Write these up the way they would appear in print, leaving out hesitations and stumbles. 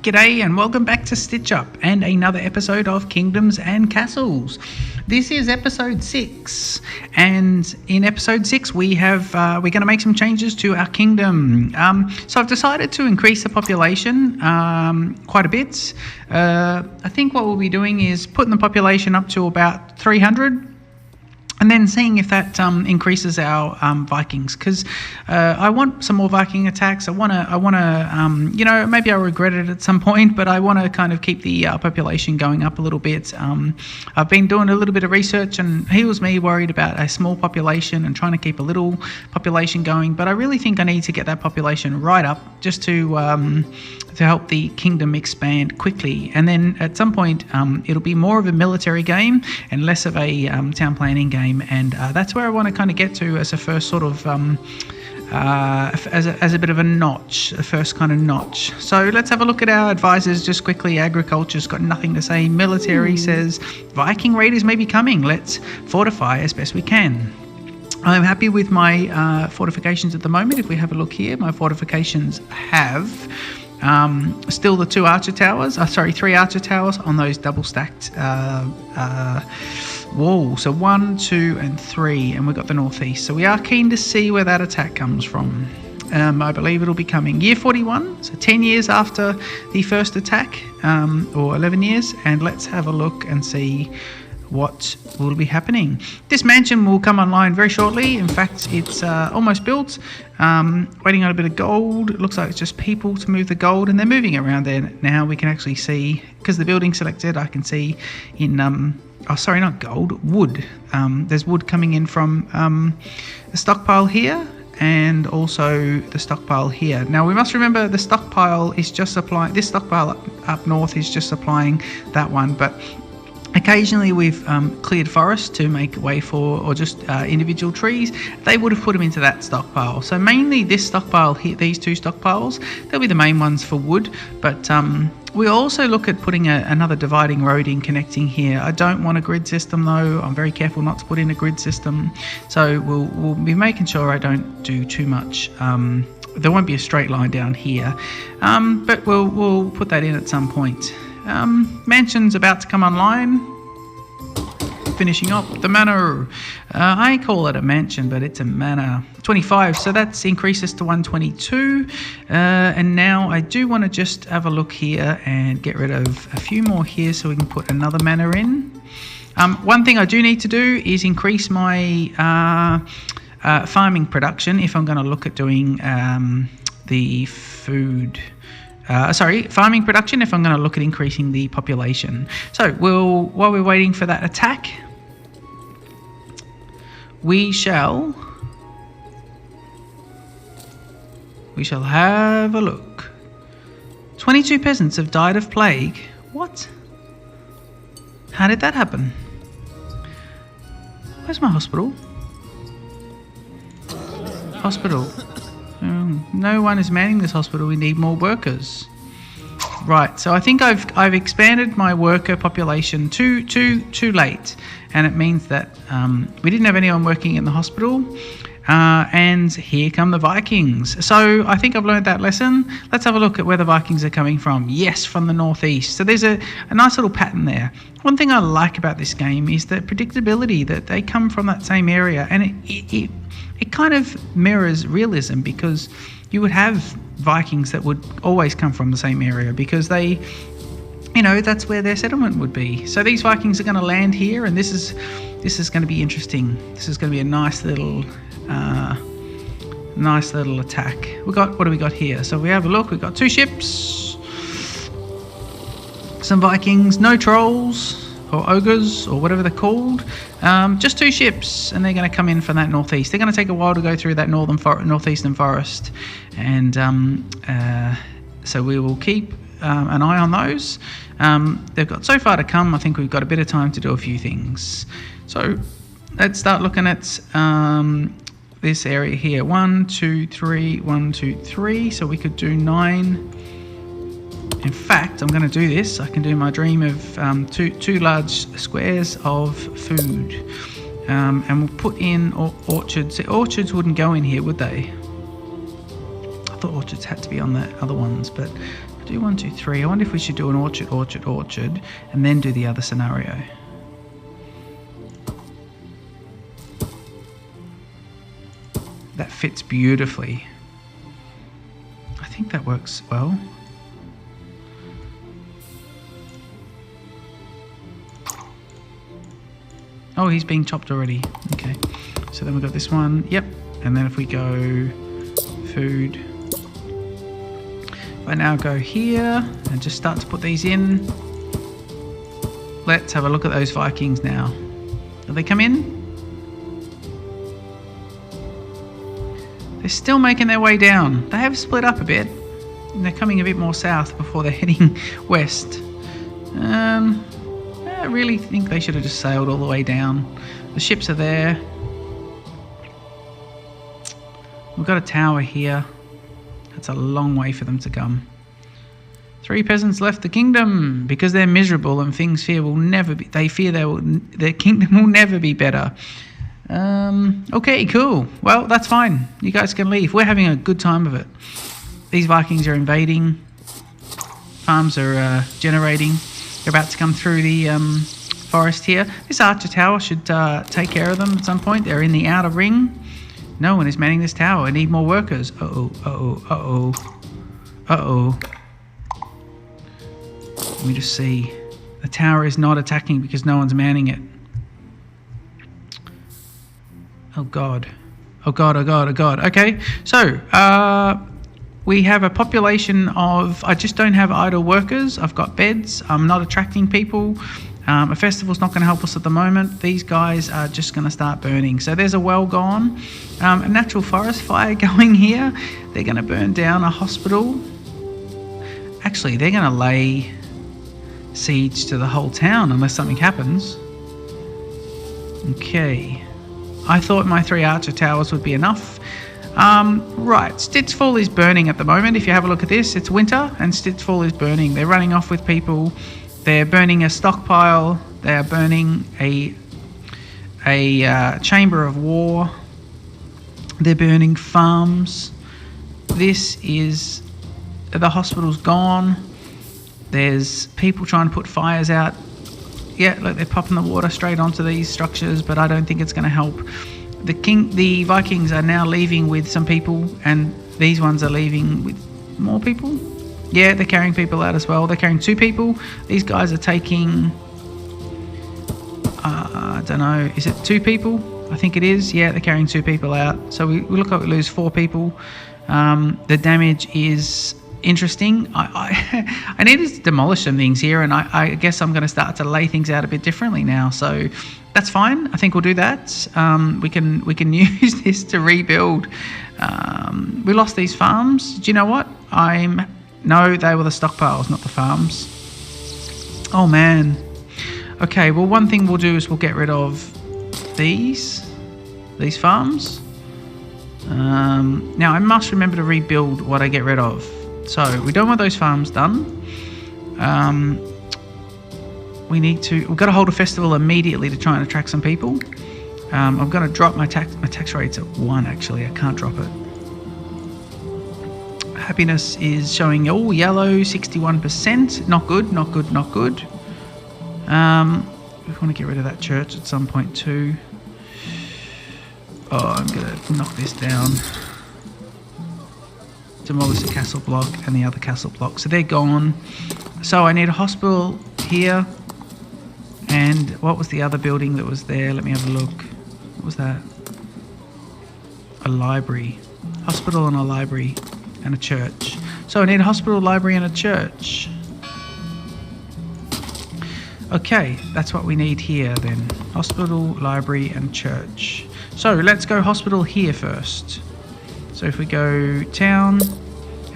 G'day and welcome back to Stitch Up and another episode of Kingdoms and Castles. This is episode 6, and in episode 6 we're going to make some changes to our kingdom. So I've decided to increase the population quite a bit. I think what we'll be doing is putting the population up to about 300. And then seeing if that increases our Vikings, because I want some more Viking attacks. I want to, maybe I'll regret it at some point, but I want to kind of keep the population going up a little bit. I've been doing a little bit of research, and he was me worried about a small population and trying to keep a little population going. But I really think I need to get that population right up just to help the kingdom expand quickly. And then at some point, it'll be more of a military game and less of a town planning game. And that's where I want to kind of get to as a first sort of as a bit of a notch, a first kind of notch. So let's have a look at our advisors just quickly. Agriculture's got nothing to say. Military says Viking raiders may be coming. Let's fortify as best we can. I'm happy with my fortifications at the moment. If we have a look here, my fortifications have still the 3 archer towers on those double stacked walls. So 1, 2 and 3, and we've got the northeast. So we are keen to see where that attack comes from. I believe it'll be coming year 41, so 10 years after the first attack, or 11 years, and let's have a look and see what will be happening. This mansion will come online very shortly. In fact, it's almost built. Waiting on a bit of gold. It looks like it's just people to move the gold, and they're moving around there now. We can actually see, because the building selected, I can see in not gold, wood. There's wood coming in from the stockpile here, and also the stockpile here. Now we must remember the stockpile is just supplying, this stockpile up north is just supplying that one, but occasionally we've cleared forest to make way for, or just individual trees. They would have put them into that stockpile. So mainly this stockpile here, these 2 stockpiles, they'll be the main ones for wood. But we also look at putting another dividing road in connecting here. I don't want a grid system though. I'm very careful not to put in a grid system. So we'll be making sure I don't do too much. There won't be a straight line down here, but we'll put that in at some point. Mansion's about to come online. Finishing up the manor. I call it a mansion, but it's a manor. 25, so that's increases to 122. And now I do want to just have a look here and get rid of a few more here so we can put another manor in. One thing I do need to do is increase my farming production if I'm going to look at doing the food. Farming production if I'm going to look at increasing the population. So while we're waiting for that attack, we shall have a look. 22 peasants have died of plague. What? How did that happen? Where's my hospital? Hospital. No one is manning this hospital. We need more workers. Right, so I think I've expanded my worker population too late, and it means that we didn't have anyone working in the hospital, and here come the Vikings. So I think I've learned that lesson. Let's have a look at where the Vikings are coming from. Yes, from the northeast. So there's a nice little pattern there. One thing I like about this game is the predictability that they come from that same area, and it kind of mirrors realism, because you would have Vikings that would always come from the same area because they, that's where their settlement would be. So these Vikings are going to land here, and this is going to be interesting. This is going to be a nice little attack. What do we got here? So we have a look. We've got 2 ships, some Vikings, no trolls or ogres or whatever they're called. Just 2 ships, and they're going to come in from that northeast. They're going to take a while to go through that northeastern forest, and so we will keep an eye on those. They've got so far to come. I think we've got a bit of time to do a few things. So let's start looking at this area here. 1, 2, 3, 1, 2, 3. So we could do 9. In fact, I'm going to do this. I can do my dream of two large squares of food, and we'll put in orchards. Orchards wouldn't go in here, would they? I thought orchards had to be on the other ones, but Do 1, 2, 3. I wonder if we should do an orchard, and then do the other scenario. That fits beautifully. I think that works well. Oh, he's being chopped already. Okay. So then we've got this one. Yep. And then if we go food. If I now go here and just start to put these in. Let's have a look at those Vikings now. Have they come in? They're still making their way down. They have split up a bit. And they're coming a bit more south before they're heading west. I really think they should have just sailed all the way down. The ships are there. We've got a tower here. That's a long way for them to come. 3 peasants left the kingdom because they're miserable and things fear will never be. They fear their kingdom will never be better. Okay, cool. Well, that's fine. You guys can leave. We're having a good time of it. These Vikings are invading. Farms are generating. They're about to come through the forest here. This archer tower should take care of them at some point. They're in the outer ring. No one is manning this tower. I need more workers. Uh-oh. Let me just see. The tower is not attacking because no one's manning it. Oh god. Okay, so we have a population of... I just don't have idle workers. I've got beds. I'm not attracting people. A festival's not going to help us at the moment. These guys are just going to start burning. So there's a well gone. A natural forest fire going here. They're going to burn down a hospital. Actually, they're going to lay siege to the whole town unless something happens. Okay. I thought my 3 archer towers would be enough. Right, StitchFall is burning at the moment. If you have a look at this, it's winter and StitchFall is burning. They're running off with people. They're burning a stockpile. They're burning a chamber of war. They're burning farms. This is... the hospital's gone. There's people trying to put fires out. Yeah, look, they're popping the water straight onto these structures, but I don't think it's going to help. The Vikings are now leaving with some people, and these ones are leaving with more people. Yeah, they're carrying people out as well. They're carrying 2 people. These guys are taking... I don't know. Is it 2 people? I think it is. Yeah, they're carrying 2 people out. So we look like we lose 4 people. The damage is... interesting. I needed to demolish some things here, and I guess I'm going to start to lay things out a bit differently now. So that's fine. I think we'll do that. We can use this to rebuild. We lost these farms. Do you know what? No, they were the stockpiles, not the farms. Oh man. Okay. Well, one thing we'll do is we'll get rid of these farms. Now I must remember to rebuild what I get rid of. So we don't want those farms done. We've got to hold a festival immediately to try and attract some people. I'm going to drop my tax rates at 1 actually. I can't drop it. Happiness is showing all yellow, 61%. Not good. We want to get rid of that church at some point too. Oh, I'm going to knock this down. Demolish the castle block and the other castle block. So they're gone. So I need a hospital here. And what was the other building that was there? Let me have a look. What was that? A library. Hospital and a library and a church. So I need a hospital, library and a church. Okay, that's what we need here then. Hospital, library and church. So let's go hospital here first. So if we go town,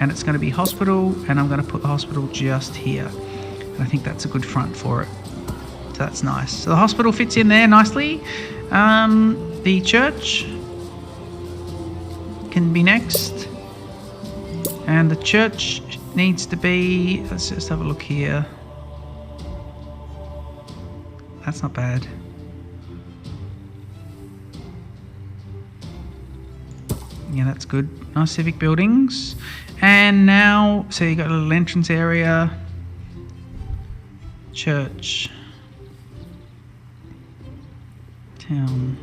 and it's going to be hospital, and I'm going to put the hospital just here. And I think that's a good front for it. So that's nice. So the hospital fits in there nicely. The church can be next. And the church needs to be... let's just have a look here. That's not bad. Yeah, that's good. Nice civic buildings. And now, so you got a little entrance area. Church. Town.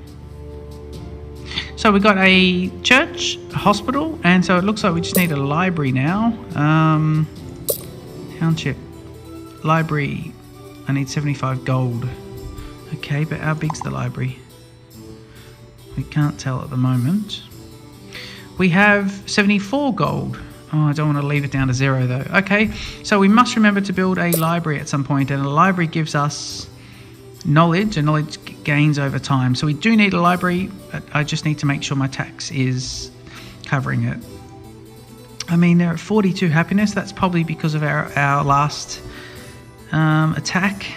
So we got a church, a hospital, and so it looks like we just need a library now. Township. Library. I need 75 gold. Okay, but how big's the library? We can't tell at the moment. We have 74 gold. Oh, I don't want to leave it down to 0 though. Okay, so we must remember to build a library at some point, and a library gives us knowledge, and knowledge gains over time. So we do need a library, but I just need to make sure my tax is covering it. I mean, they're at 42 happiness. That's probably because of our last attack.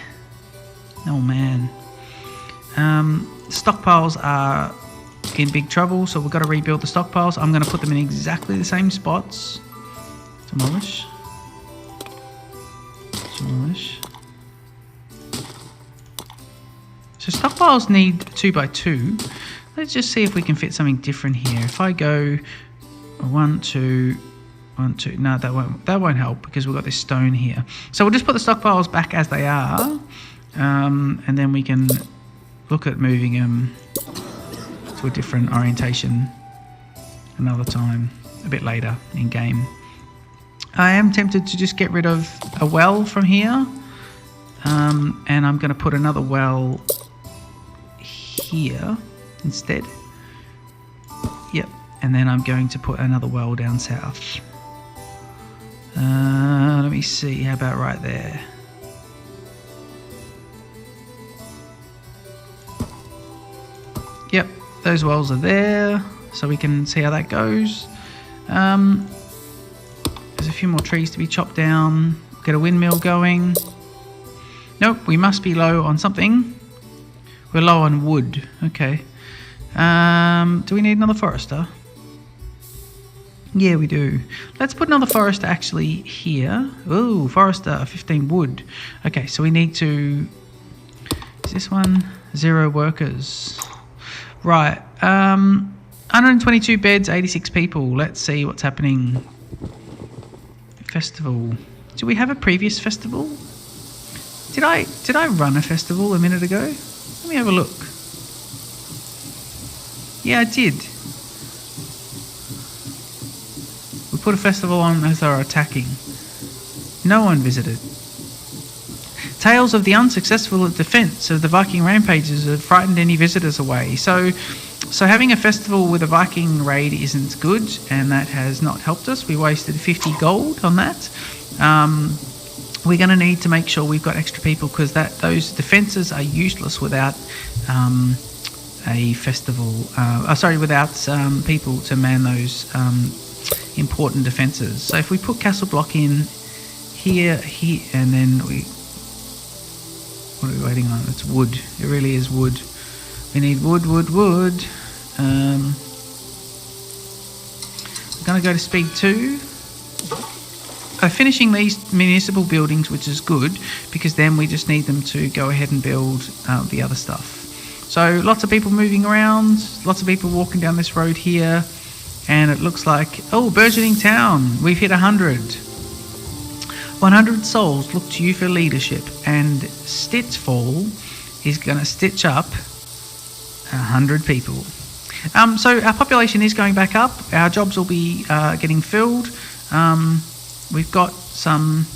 Oh man. Stockpiles are in big trouble, so we've got to rebuild the stockpiles. I'm going to put them in exactly the same spots. Demolish. Demolish. So stockpiles need 2x2. Let's just see if we can fit something different here. If I go 1, 2, 1, 2. No, that won't help because we've got this stone here. So we'll just put the stockpiles back as they are, and then we can look at moving them to a different orientation another time, a bit later in game. I am tempted to just get rid of a well from here, and I'm going to put another well here instead. Yep, and then I'm going to put another well down south. Let me see, how about right there? Yep, those wells are there, so we can see how that goes. There's a few more trees to be chopped down. Get a windmill going. Nope, we must be low on something. We're low on wood. Okay. Do we need another forester? Yeah, we do. Let's put another forester actually here. Ooh, forester, 15 wood. Okay, so we need to... Is this one? 0 workers. Right. 122 beds, 86 people. Let's see what's happening. Festival. Do we have a previous festival? Did I run a festival a minute ago? Let me have a look. Yeah, I did. We put a festival on as they were attacking. No one visited. Tales of the unsuccessful defense of the Viking rampages have frightened any visitors away. So having a festival with a Viking raid isn't good, and that has not helped us. We wasted 50 gold on that. We're going to need to make sure we've got extra people, because those defences are useless without a festival. Without people to man those important defences. So if we put castle block in here, and then what are we waiting on? It's wood. It really is wood. We need wood. We're going to go to speed 2. Finishing these municipal buildings, which is good, because then we just need them to go ahead and build the other stuff. So lots of people moving around, lots of people walking down this road here, and it looks like, oh, burgeoning town. We've hit 100. 100 souls look to you for leadership, and StitchFall is going to stitch up 100 people. So our population is going back up. Our jobs will be getting filled. We've got some...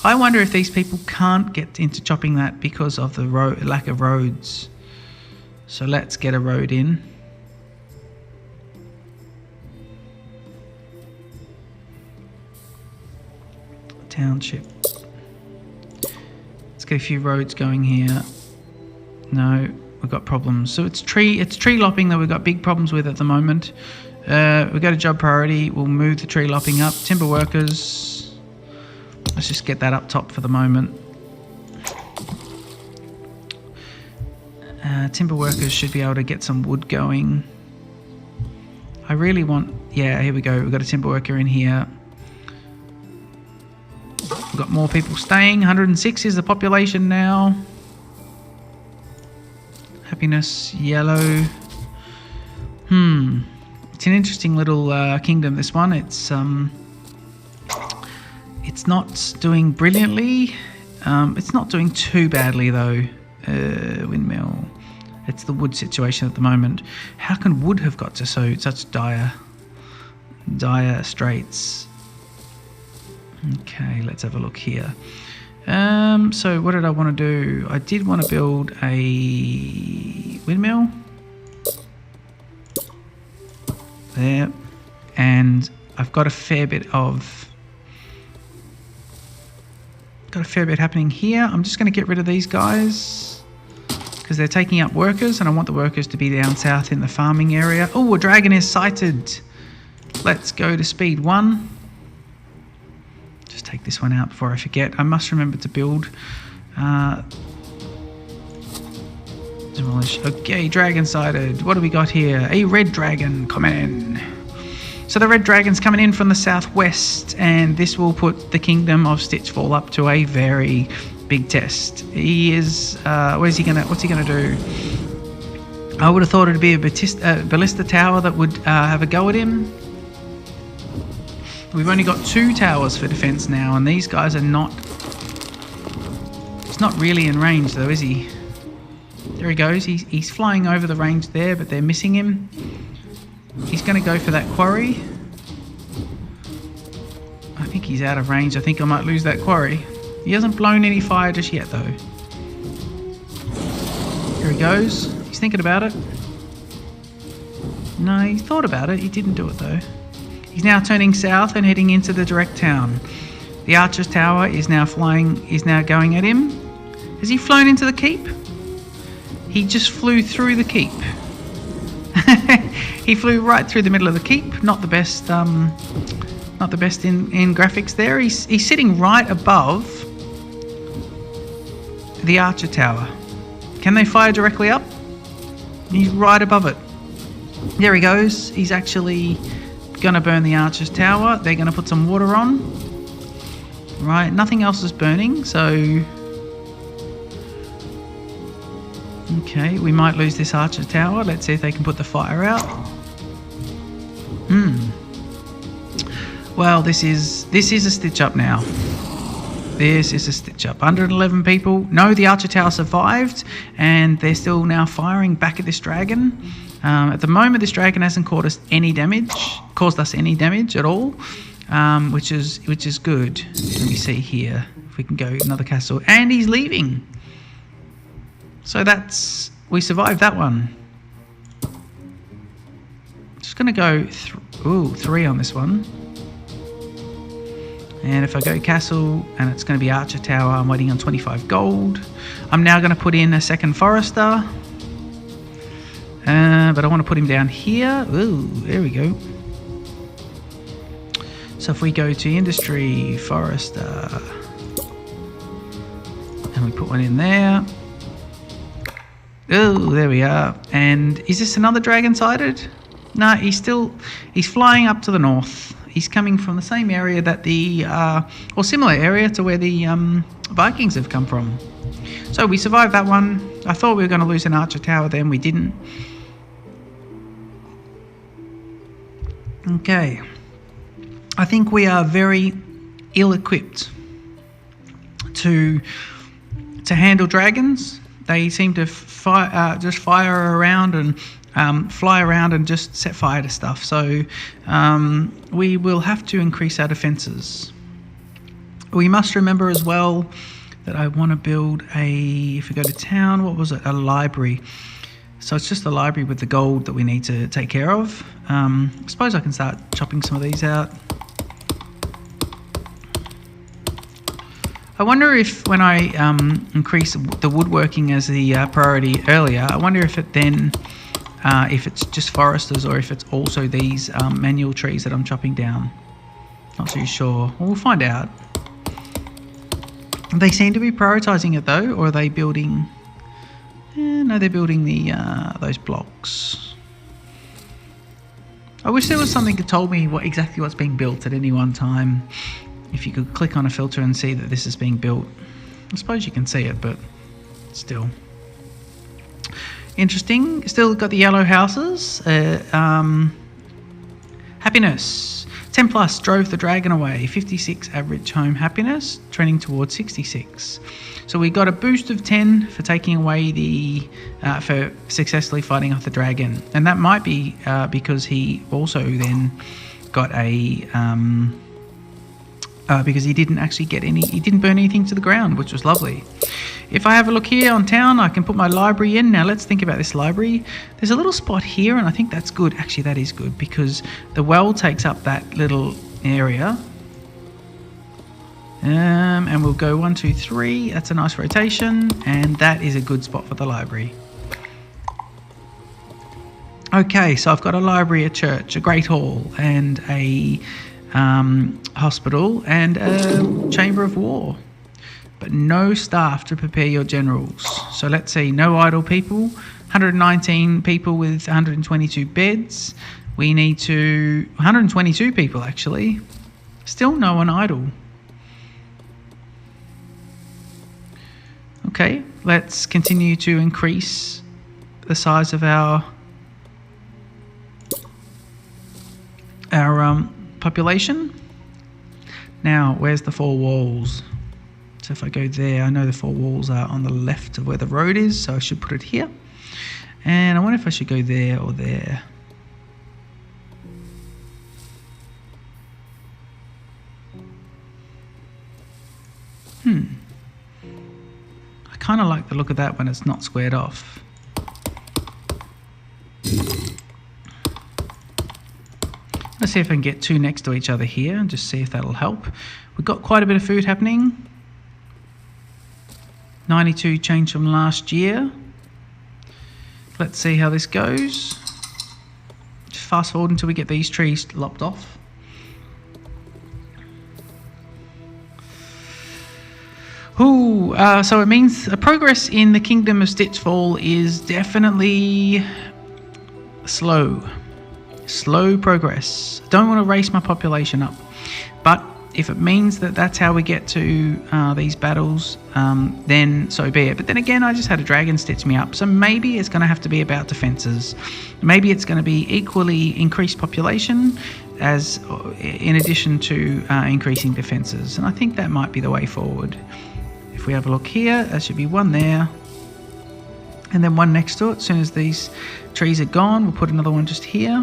I wonder if these people can't get into chopping that because of the lack of roads. So let's get a road in. Township. Let's get a few roads going here. No, we've got problems. So it's tree lopping that we've got big problems with at the moment. We've got a job priority. We'll move the tree lopping up. Timber workers. Let's just get that up top for the moment. Timber workers should be able to get some wood going. I really want... Yeah, here we go. We've got a timber worker in here. We've got more people staying. 106 is the population now. Happiness, yellow. It's an interesting little kingdom, this one. It's not doing brilliantly. It's not doing too badly though. Windmill. It's the wood situation at the moment. How can wood have got to such dire straits? Okay, let's have a look here. So what did I want to do? I did want to build a windmill. There. And I've got a fair bit happening here. I'm just going to get rid of these guys because they're taking up workers, and I want the workers to be down south in the farming area. Oh, a dragon is sighted. Let's go to speed 1. Just take this one out before I forget. I must remember to build. Demolish. Okay, dragon sighted. What do we got here? A red dragon coming in. So the red dragon's coming in from the southwest, and this will put the kingdom of StitchFall up to a very big test. He is. What's he gonna do? I would have thought it'd be a ballista tower that would have a go at him. We've only got 2 towers for defense now, and these guys are not. He's not really in range though, is he? There he goes. He's flying over the range there, but they're missing him. He's going to go for that quarry. I think he's out of range. I think I might lose that quarry. He hasn't blown any fire just yet though. Here he goes. He's thinking about it. No, he thought about it. He didn't do it though. He's now turning south and heading into the direct town. The archer's tower is now going at him. Has he flown into the keep? He just flew through the keep. He flew right through the middle of the keep. Not the best in graphics there. He's sitting right above the archer tower. Can they fire directly up? He's right above it. There he goes. He's actually going to burn the archer's tower. They're going to put some water on. Right, nothing else is burning, so... Okay, we might lose this archer tower. Let's see if they can put the fire out. Well, this is a stitch up now. This is a stitch up. 111 people. No, the archer tower survived, and they're still now firing back at this dragon. At the moment, this dragon hasn't caused us any damage at all, which is good. Let me see here if we can go another castle, and he's leaving. So we survived that one. Just gonna go 3 on this one. And if I go castle and it's going to be archer tower, I'm waiting on 25 gold. I'm now going to put in a second forester. But I want to put him down here. Ooh, there we go. So if we go to industry, forester, and we put one in there. Oh, there we are. And is this another dragon sighted? No, he's flying up to the north. He's coming from the same area that or similar area to where the Vikings have come from. So we survived that one. I thought we were going to lose an archer tower then, we didn't. Okay. I think we are very ill-equipped to handle dragons. They seem to just fire around and fly around and just set fire to stuff. So we will have to increase our defences. We must remember as well that I want to build if we go to town, what was it? A library. So it's just the library with the gold that we need to take care of. I suppose I can start chopping some of these out. I wonder if when I increase the woodworking as the priority earlier, I wonder if it then, if it's just foresters or if it's also these manual trees that I'm chopping down. Not too sure. We'll find out. They seem to be prioritising it though, or are they building... no, they're building those blocks. I wish there was something that told me exactly what's being built at any one time. If you could click on a filter and see that this is being built. I suppose you can see it, but still. Interesting. Still got the yellow houses. Happiness. 10 plus drove the dragon away. 56 average home happiness, trending towards 66. So we got a boost of 10 for taking away for successfully fighting off the dragon. And that might be because he also then got because he didn't actually he didn't burn anything to the ground, which was lovely. If I have a look here on town, I can put my library in. Now let's think about this library. There's a little spot here, and I think that's good. Actually, that is good because the well takes up that little area. And we'll go 1, 2, 3. That's a nice rotation, and that is a good spot for the library. Okay, so I've got a library, a church, a great hall, and a hospital, and a chamber of war. But no staff to prepare your generals. So let's see, no idle people, 119 people with 122 beds. We need 122 people actually. Still no one idle. Okay, let's continue to increase the size of our population. Now, where's the 4 walls? So if I go there, I know the 4 walls are on the left of where the road is, so I should put it here. And I wonder if I should go there or there. I kind of like the look of that when it's not squared off. Let's see if I can get 2 next to each other here and just see if that'll help. We've got quite a bit of food happening. 92 change from last year. Let's see how this goes. Just fast forward until we get these trees lopped off. So it means progress in the kingdom of StitchFall is definitely slow. Slow progress. Don't want to race my population up, but if it means that that's how we get to these battles, then so be it. But then again, I just had a dragon stitch me up, so maybe it's going to have to be about defenses. Maybe it's going to be equally increased population as in addition to increasing defenses, and I think that might be the way forward. If we have a look here, there should be 1 there and then 1 next to it. As soon as these trees are gone, we'll put another one just here.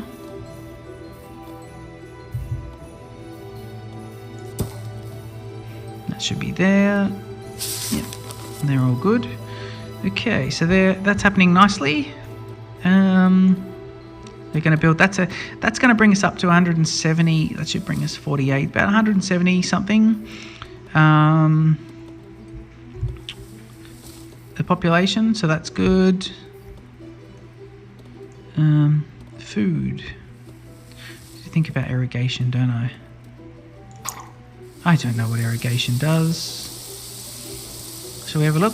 That should be there. Yep, they're all good. Okay, so that's happening nicely. They're going to build. That's going to bring us up to 170. That should bring us 48, about 170 something. The population, so that's good. Food. I think about irrigation, don't I? I don't know what irrigation does. Shall we have a look?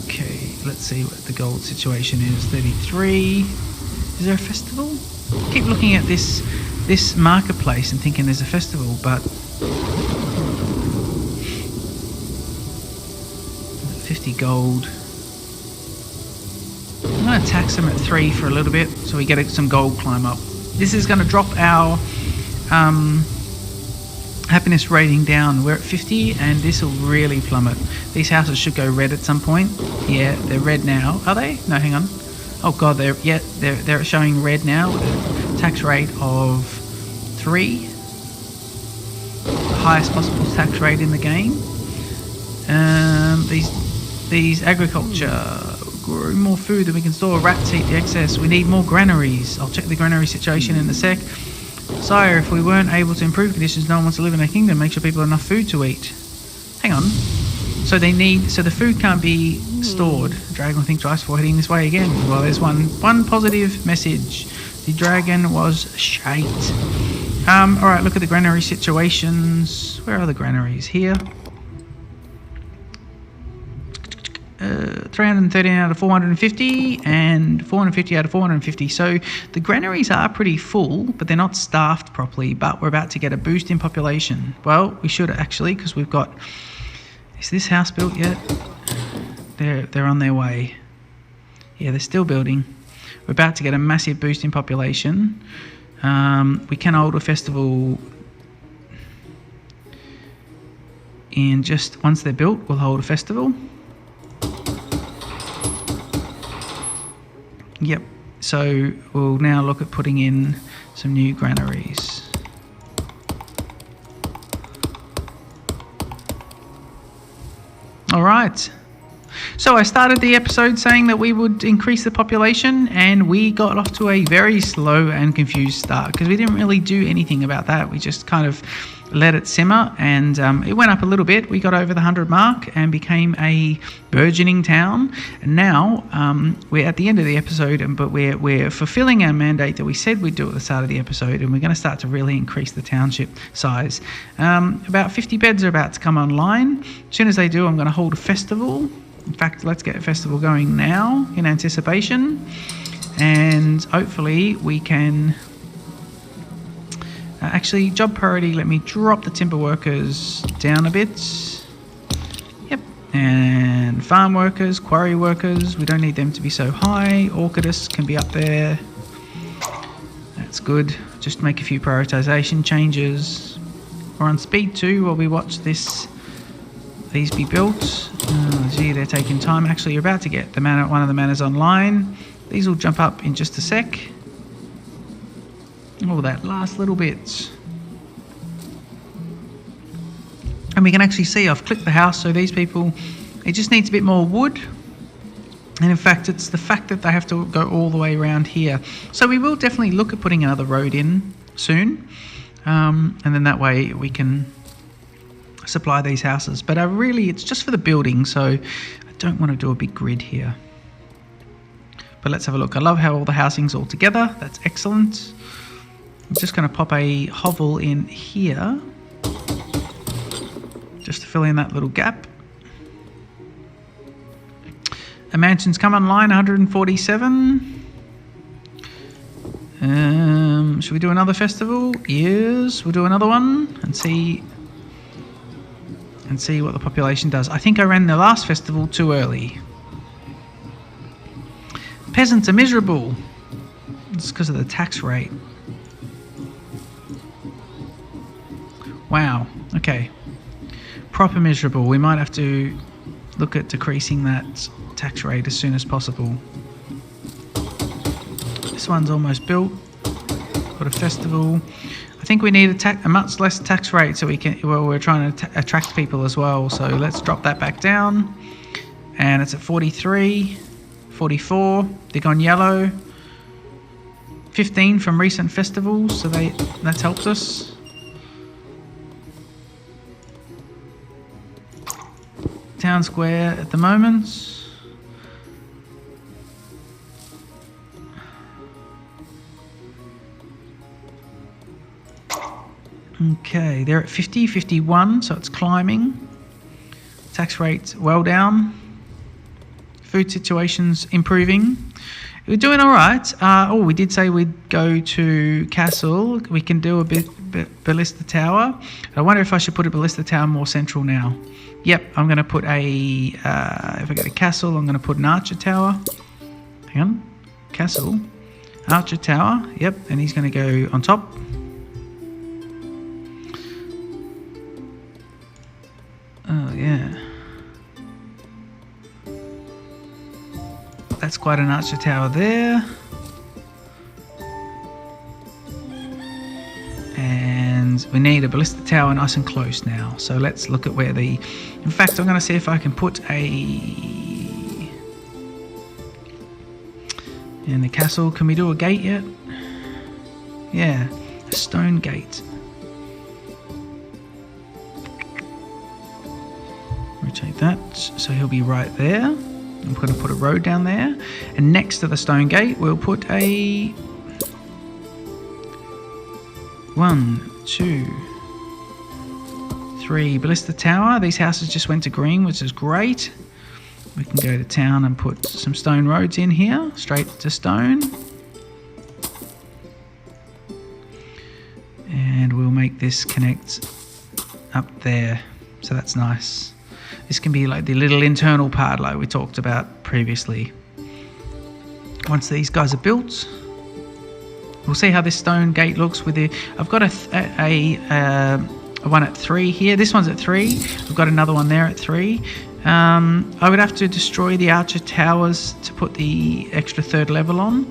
Okay, let's see what the gold situation is. 33. Is there a festival? I keep looking at this marketplace and thinking there's a festival, but 50 gold. I'm going to tax them at 3 for a little bit so we get some gold climb up. This is going to drop our happiness rating down. We're at 50 and this will really plummet. These houses should go red at some point. Yeah, they're red now. Are they? No, hang on. Oh god, they're showing red now with a tax rate of 3. The highest possible tax rate in the game. These agriculture, grow more food than we can store. Rats eat the excess. We need more granaries. I'll check the granary situation in a sec. Sire, if we weren't able to improve conditions, no one wants to live in a kingdom. Make sure people have enough food to eat. Hang on. So the food can't be stored. The dragon will think twice before heading this way again. Well, there's one positive message. The dragon was shite. Alright, look at the granary situations. Where are the granaries? Here. 313 out of 450 and 450 out of 450. So the granaries are pretty full, but they're not staffed properly. But we're about to get a boost in population. Well, we should actually, because we've got... Is this house built yet? They're on their way. Yeah, they're still building. We're about to get a massive boost in population. We can hold a festival in just once they're built. We'll hold a festival. Yep. So we'll now look at putting in some new granaries. All right. So I started the episode saying that we would increase the population, and we got off to a very slow and confused start because we didn't really do anything about that. We just kind of let it simmer, and it went up a little bit. We got over the 100 mark and became a burgeoning town. And now we're at the end of the episode, but we're fulfilling our mandate that we said we'd do at the start of the episode, and we're going to start to really increase the township size. About 50 beds are about to come online. As soon as they do, I'm going to hold a festival. In fact, let's get a festival going now in anticipation, and hopefully we can actually, job priority, let me drop the timber workers down a bit. Yep. And farm workers, quarry workers, we don't need them to be so high. Orchidists can be up there. That's good. Just make a few prioritization changes. We're on speed 2 while we watch these be built. Gee, they're taking time. Actually, you're about to get the one of the manors online. These will jump up in just a sec. Oh, that last little bit. And we can actually see I've clicked the house, so these people, it just needs a bit more wood. And in fact, it's the fact that they have to go all the way around here. So we will definitely look at putting another road in soon. And then that way we can supply these houses. But really, it's just for the building, so I don't want to do a big grid here. But let's have a look. I love how all the housing's all together. That's excellent. I'm just going to pop a hovel in here just to fill in that little gap. A mansion's come online, 147. Should we do another festival? Yes, we'll do another one and see what the population does. I think I ran the last festival too early. Peasants are miserable. It's because of the tax rate. Wow, okay. Proper miserable. We might have to look at decreasing that tax rate as soon as possible. This one's almost built. Got a festival. I think we need a much less tax rate so we can, well, we're trying to attract people as well. So let's drop that back down. And it's at 43, 44. They've gone yellow. 15 from recent festivals, so that's helped us. Town square at the moment. Okay, they're at 50, 51, so it's climbing. Tax rate well down. Food situation's improving. We're doing all right. We did say we'd go to Castle. We can do a bit Ballista Tower. I wonder if I should put a Ballista Tower more central now. Yep, I'm going to put if I go to Castle, I'm going to put an Archer Tower. Hang on. Castle. Archer Tower. Yep, and he's going to go on top. Oh, yeah. That's quite an Archer Tower there. And we need a Ballista Tower nice and close now. So let's look at where in fact, I'm going to see if I can put in the castle. Can we do a gate yet? Yeah, a stone gate. Rotate that, so he'll be right there. I'm going to put a road down there, and next to the stone gate we'll put a 1, 2, 3 Ballista Tower. These houses just went to green, which is great. We can go to town and put some stone roads in here, straight to stone. And we'll make this connect up there, so that's nice. This can be like the little internal part like we talked about previously. once these guys are built. We'll see how this stone gate looks with the... I've got a one at 3 here. This one's at 3. We've got another one there at 3. I would have to destroy the archer towers to put the extra 3rd level on.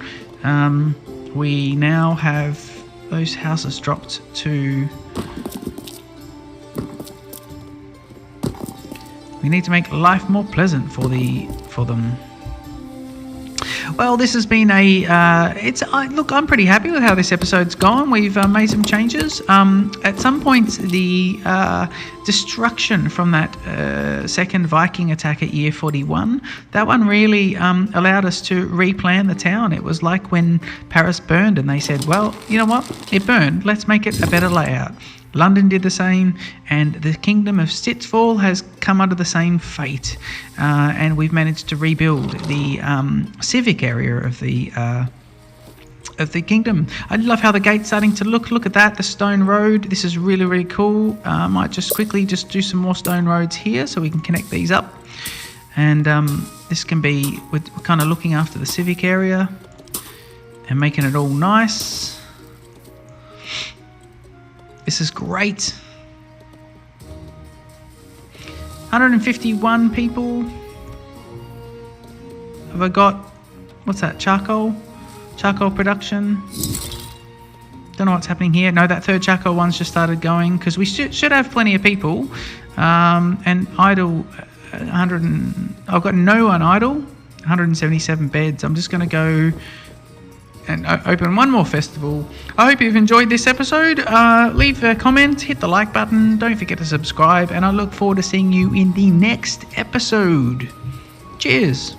We now have those houses dropped to... We need to make life more pleasant for them. Well, this has been look, I'm pretty happy with how this episode's gone. We've made some changes. At some point, the destruction from that second Viking attack at year 41, that one really allowed us to replan the town. It was like when Paris burned and they said, well, you know what? It burned. Let's make it a better layout. London did the same, and the kingdom of StitchFall has come under the same fate, and we've managed to rebuild the civic area of the kingdom. I love how the gate's starting to look at that, the stone road. This is really, really cool. I might just quickly do some more stone roads here so we can connect these up, and this can be, we're kind of looking after the civic area and making it all nice. This is great. 151 people. Have I got, what's that, charcoal? Charcoal production. Don't know what's happening here. No, that 3rd charcoal one's just started going, because we should have plenty of people. And idle, I've got no one idle. 177 beds. I'm just going to go and open one more festival. I hope you've enjoyed this episode. Leave a comment, hit the like button, don't forget to subscribe, and I look forward to seeing you in the next episode. Cheers.